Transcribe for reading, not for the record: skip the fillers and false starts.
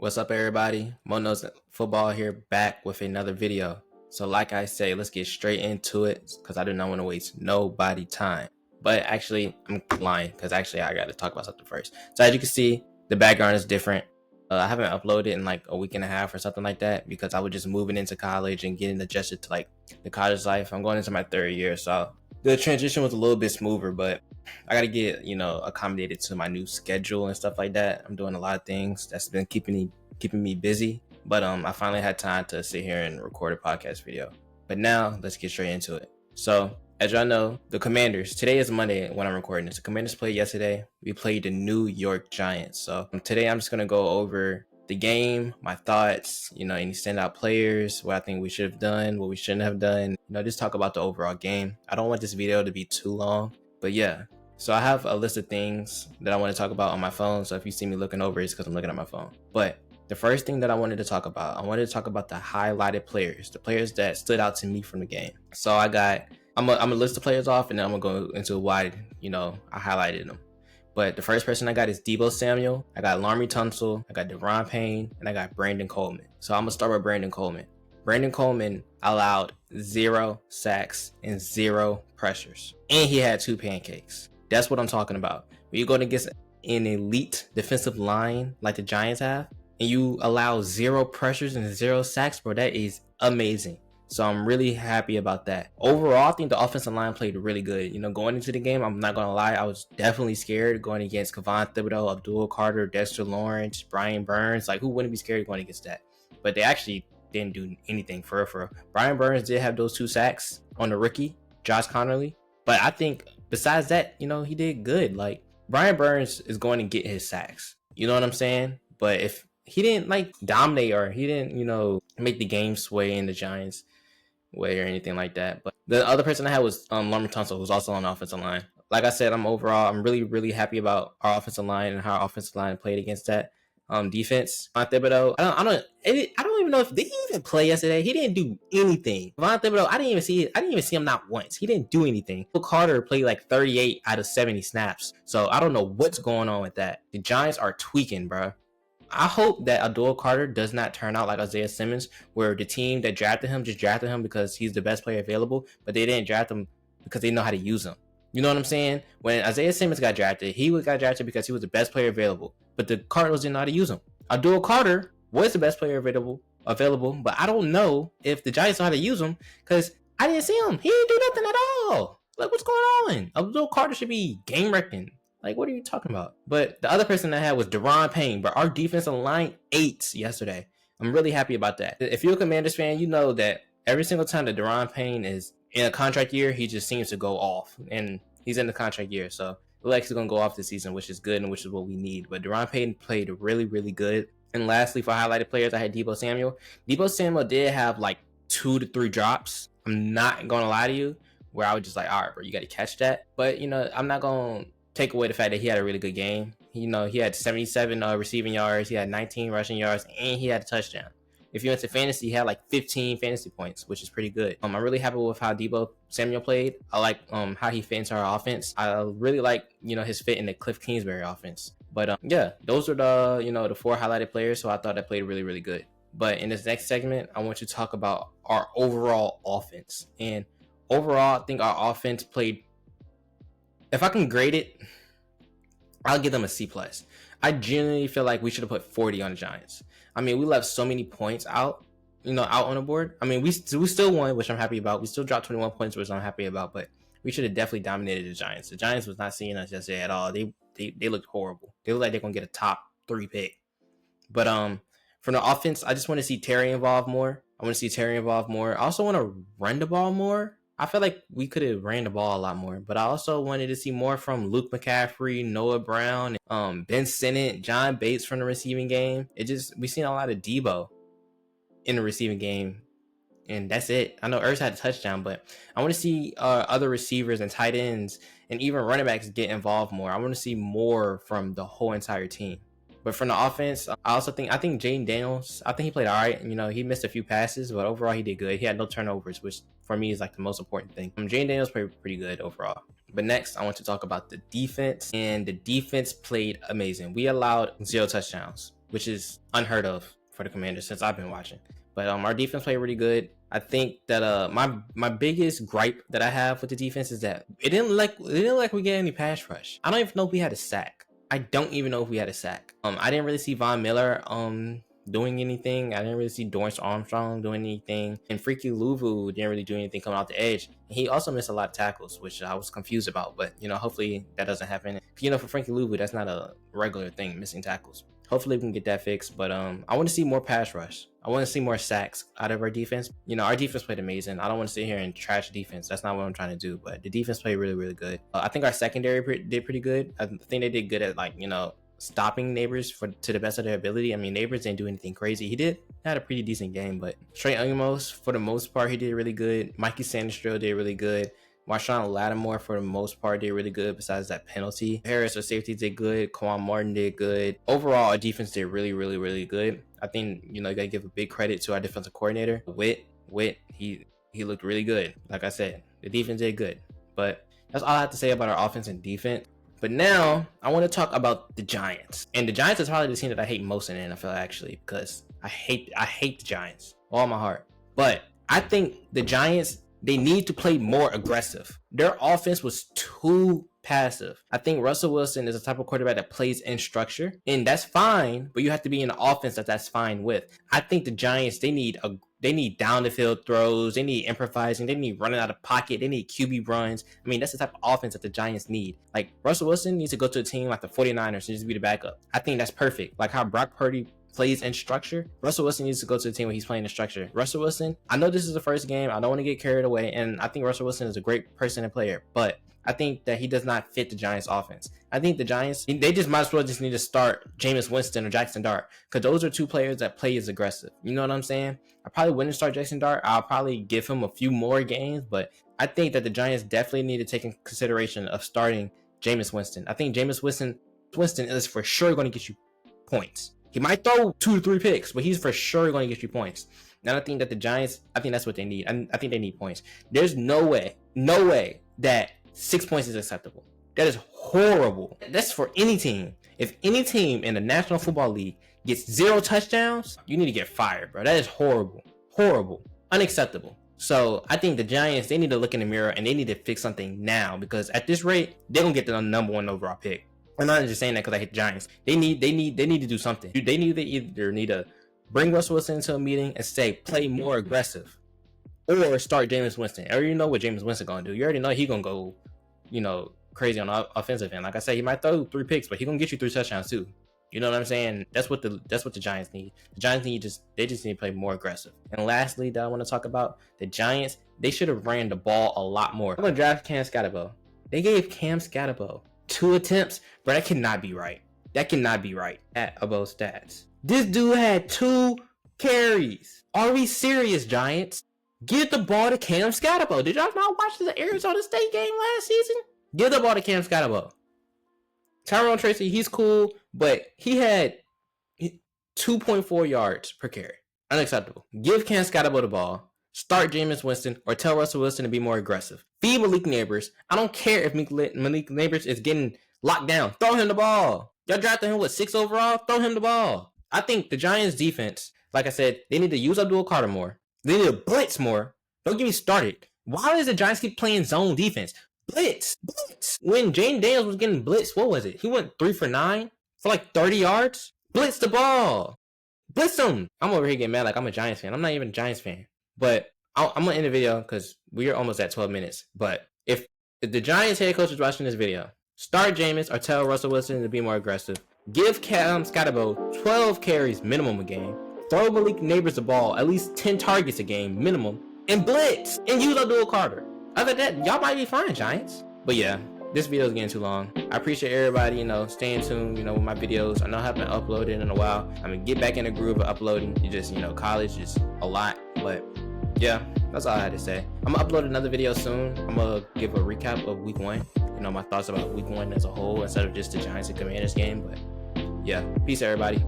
What's up, everybody? Mono's Football here, back with another video. So like I say, let's get straight into it because I do not want to waste nobody time. But actually, I'm lying because actually I got to talk about something first. So as you can see, the background is different. I haven't uploaded in like a week and a half or something like that because I was just moving into college and getting adjusted to like the college life. I'm going into my third year, so the transition was a little bit smoother, but I got to get, accommodated to my new schedule and stuff like that. I'm doing a lot of things that's been keeping me busy, but I finally had time to sit here and record a podcast video. But now let's get straight into it. So as y'all know, the Commanders, today is Monday when I'm recording this. The Commanders played yesterday. We played the New York Giants. So today I'm just going to go over the game, my thoughts, any standout players, what I think we should have done, what we shouldn't have done, just talk about the overall game. I don't want this video to be too long, but yeah. So I have a list of things that I want to talk about on my phone. So if you see me looking over, it's because I'm looking at my phone. But the first thing that I wanted to talk about the highlighted players, the players that stood out to me from the game. So I'm gonna list the players off, and then I'm gonna go into why, I highlighted them. But the first person I got is Deebo Samuel. I got Laremy Tunsil. I got Daron Payne, and I got Brandon Coleman. So I'm gonna start with Brandon Coleman. Brandon Coleman allowed 0 sacks and 0 pressures, and he had 2 pancakes. That's what I'm talking about. When you're going against an elite defensive line like the Giants have, and you allow 0 pressures and 0 sacks, bro, that is amazing. So I'm really happy about that. Overall, I think the offensive line played really good. Going into the game, I'm not going to lie, I was definitely scared going against Kayvon Thibodeaux, Abdul Carter, Dexter Lawrence, Brian Burns. Like, who wouldn't be scared going against that? But they actually didn't do anything for real. Brian Burns did have those 2 sacks on the rookie, Josh Connerly. But I think besides that, he did good. Like, Brian Burns is going to get his sacks. You know what I'm saying? But if he didn't dominate or he didn't, make the game sway in the Giants way or anything like that. But the other person I had was Laremy Tunsil, who's also on the offensive line. Like I said, I'm really, really happy about our offensive line and how our offensive line played against that defense. Von Thibodeaux, I don't even know if they even play yesterday. He didn't do anything. Von Thibodeaux, I didn't even see him not once. He didn't do anything. Phil Carter played like 38 out of 70 snaps. So I don't know what's going on with that. The Giants are tweaking, bro. I hope that Abdul Carter does not turn out like Isaiah Simmons, where the team that drafted him just drafted him because he's the best player available, but they didn't draft him because they know how to use him. You know what I'm saying? When Isaiah Simmons got drafted, he got drafted because he was the best player available, but the Cardinals didn't know how to use him. Abdul Carter was the best player available, but I don't know if the Giants know how to use him because I didn't see him. He didn't do nothing at all. Like, what's going on? Abdul Carter should be game wrecking. Like, what are you talking about? But the other person I had was Daron Payne, but our defensive line ate yesterday. I'm really happy about that. If you're a Commanders fan, you know that every single time that Daron Payne is in a contract year, he just seems to go off. And he's in the contract year, so Lex is going to go off this season, which is good and which is what we need. But Daron Payne played really, really good. And lastly, for highlighted players, I had Deebo Samuel. Deebo Samuel did have like 2 to 3 drops. I'm not going to lie to you, where I was just like, all right, bro, you got to catch that. But, I'm not going to take away the fact that he had a really good game. He had 77 receiving yards, he had 19 rushing yards, and he had a touchdown. If you went to fantasy, he had like 15 fantasy points, which is pretty good. I'm really happy with how Deebo Samuel played. I like how he fit into our offense. I really like his fit in the Cliff Kingsbury offense. But yeah, those are the 4 highlighted players. So I thought that played really, really good. But in this next segment, I want to talk about our overall offense. And overall, I think our offense played. If I can grade it, I'll give them a C+. I genuinely feel like we should have put 40 on the Giants. I mean, we left so many points out on the board. I mean, we still won, which I'm happy about. We still dropped 21 points, which I'm happy about. But we should have definitely dominated the Giants. The Giants was not seeing us yesterday at all. They looked horrible. They look like they're gonna get a top 3 pick. But from the offense, I just want to see Terry involved more. I also want to run the ball more. I feel like we could have ran the ball a lot more, but I also wanted to see more from Luke McCaffrey, Noah Brown, Ben Sinnott, John Bates from the receiving game. We seen a lot of Deebo in the receiving game, and that's it. I know Ertz had a touchdown, but I want to see other receivers and tight ends and even running backs get involved more. I want to see more from the whole entire team. But from the offense, I think Jaden Daniels, I think he played all right. He missed a few passes, but overall he did good. He had no turnovers, which for me is like the most important thing. Jaden Daniels played pretty good overall. But next, I want to talk about the defense, and the defense played amazing. We allowed 0 touchdowns. which is unheard of for the Commanders since I've been watching. But our defense played really good. I think that my biggest gripe that I have with the defense is that it didn't like we get any pass rush. I don't even know if we had a sack. I don't even know if we had a sack. I didn't really see Von Miller doing anything. I didn't really see Dorrance Armstrong doing anything, and Freaky Luvu didn't really do anything coming out the edge. And he also missed a lot of tackles, which I was confused about. But hopefully that doesn't happen. For Freaky Luvu, that's not a regular thing, missing tackles. Hopefully we can get that fixed. But I want to see more pass rush. I want to see more sacks out of our defense. Our defense played amazing. I don't want to sit here and trash defense. That's not what I'm trying to do. But the defense played really, really good. I think our secondary did pretty good. I think they did good at stopping Neighbors to the best of their ability. I mean, Neighbors didn't do anything crazy. He had a pretty decent game, but Trey Ungamos, for the most part, he did really good. Mikey Sandstrom did really good. Marshawn Lattimore, for the most part, did really good besides that penalty. Harris, our safety, did good. Quan Martin did good. Overall, our defense did really, really, really good. I think, you gotta give a big credit to our defensive coordinator. Witt, he looked really good. Like I said, the defense did good. But that's all I have to say about our offense and defense. But now I want to talk about the Giants. And the Giants is probably the team that I hate most in the NFL, actually, because I hate the Giants with all my heart. But I think the Giants, they need to play more aggressive. Their offense was too passive. I think Russell Wilson is the type of quarterback that plays in structure, and that's fine, but you have to be in an offense that's fine with. I think the Giants, they need down the field throws, they need improvising, they need running out of pocket, they need QB runs. I mean, that's the type of offense that the Giants need. Like, Russell Wilson needs to go to a team like the 49ers and just be the backup. I think that's perfect. Like how Brock Purdy plays in structure, Russell Wilson needs to go to the team where he's playing in structure. Russell Wilson, I know this is the first game, I don't want to get carried away, and I think Russell Wilson is a great person and player, but I think that he does not fit the Giants offense. I think the Giants, they just might as well just need to start Jameis Winston or Jackson Dart, because those are two players that play as aggressive. You know what I'm saying? I probably wouldn't start Jackson Dart. I'll probably give him a few more games, but I think that the Giants definitely need to take in consideration of starting Jameis Winston. I think Jameis Winston is for sure going to get you points. He might throw 2 to 3 picks, but he's for sure going to get you points. And I think that the Giants, I think that's what they need. I think they need points. There's no way that 6 points is acceptable. That is horrible. That's for any team. If any team in the National Football League gets 0 touchdowns, you need to get fired, bro. That is horrible. Horrible. Unacceptable. So I think the Giants, they need to look in the mirror and they need to fix something now, because at this rate, they're going to get the number 1 overall pick. I'm not just saying that because I hate the Giants. They need to do something. They either need to bring Russell Wilson into a meeting and say, play more aggressive, or start Jameis Winston. I already know what Jameis Winston gonna do. You already know he gonna go, crazy on the offensive end. Like I said, he might throw 3 picks, but he gonna get you 3 touchdowns too. You know what I'm saying? That's what the Giants need. The Giants need just need to play more aggressive. And lastly, that I want to talk about, the Giants, they should have ran the ball a lot more. I'm gonna draft Cam Skattebo. They gave Cam Skattebo 2 attempts, bro. That cannot be right. That cannot be right at Above Stats. This dude had 2 carries. Are we serious, Giants? Give the ball to Cam Skattebo. Did y'all not watch the Arizona State game last season? Give the ball to Cam Skattebo. Tyrone Tracy, he's cool, but he had 2.4 yards per carry. Unacceptable. Give Cam Skattebo the ball. Start Jameis Winston, or tell Russell Wilson to be more aggressive. Feed Malik Neighbors. I don't care if Malik Neighbors is getting locked down. Throw him the ball. Y'all drafted him with 6 overall? Throw him the ball. I think the Giants defense, like I said, they need to use Abdul Carter more. They need to blitz more. Don't get me started. Why does the Giants keep playing zone defense? Blitz. When Jane Daniels was getting blitzed, what was it? He went 3 for 9 for like 30 yards. Blitz the ball. Blitz him. I'm over here getting mad like I'm a Giants fan. I'm not even a Giants fan. But I'm going to end the video because we are almost at 12 minutes. But if the Giants head coach is watching this video, start Jameis or tell Russell Wilson to be more aggressive. Give Cam Skattebo 12 carries minimum a game. Throw Malik Neighbors the ball, at least 10 targets a game minimum. And blitz. And use Abdul Carter. Other than that, y'all might be fine, Giants. But yeah, this video is getting too long. I appreciate everybody, staying tuned, with my videos. I know I haven't uploaded in a while. I'm going to get back in the groove of uploading. You just, college is a lot. But yeah, that's all I had to say. I'm going to upload another video soon. I'm going to give a recap of week 1. My thoughts about week 1 as a whole instead of just the Giants and Commanders game. But yeah, peace everybody.